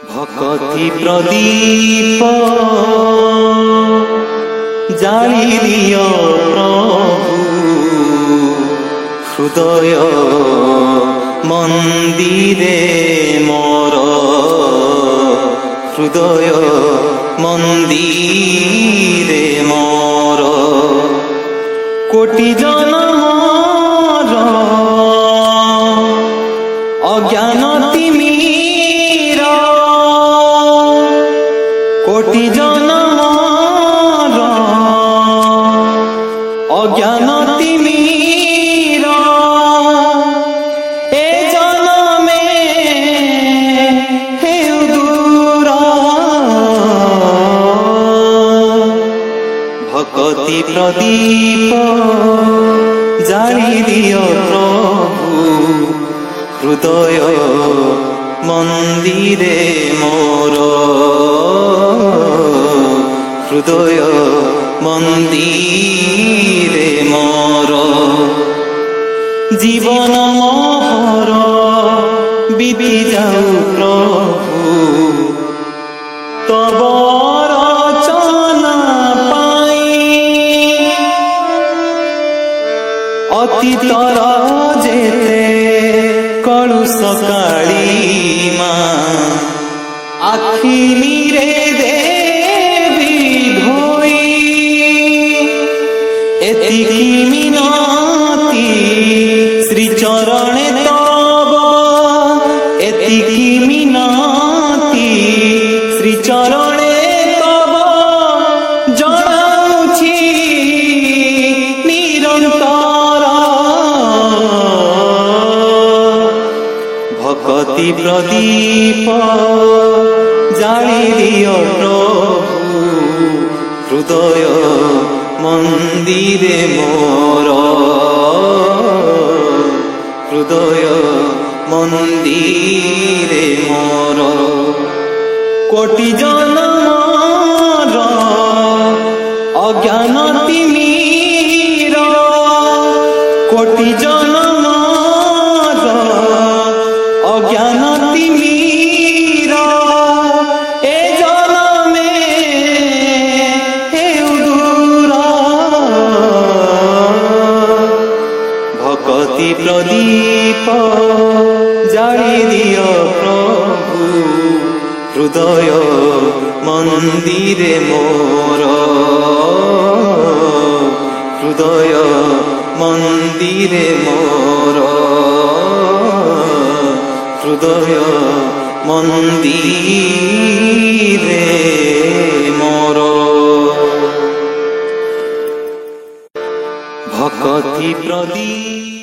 ভকতি প্রদীপ জালি দিও প্রভু হৃদয় মন্দিরে মোর হৃদয় মন্দিরে মোর কোটি জনমর অজ্ঞান তিমির কোটি জনমর অজ্ঞান তিমির এ জনমে হেউ দূর ভকতি প্রদীপ জালি দিও প্রভু হৃদয় মন্দিরে মোর হৃদয় মন্দিরে মোর জীবন মোর বিধি যাও প্রভু তব রচনা পাই অতীতর যেতে কলুষ কালিমা আখি নিরে দেবী ধোই এতিকি মিনতি শ্রীচরণে তব এতিকি মিনতি শ্রীচরণে তব জଣାଉଛି নিরন্তর ভকতি প্রদীপ জালি দিও প্রভু হৃদয় মন্দিরে মোর হৃদয় মন্দিরে মোর কোটি জনমর অজ্ঞান তিমির কোটি জনমর অজ্ঞান তিমির এ জনমে হেউ দূর ভকতি প্রদীপ জালি দিও প্রভু হৃদয় মন্দিরে মোর হৃদয় মন্দিরে মোর হৃদয় মন্দিরে মোর ভকতি প্রদীপ।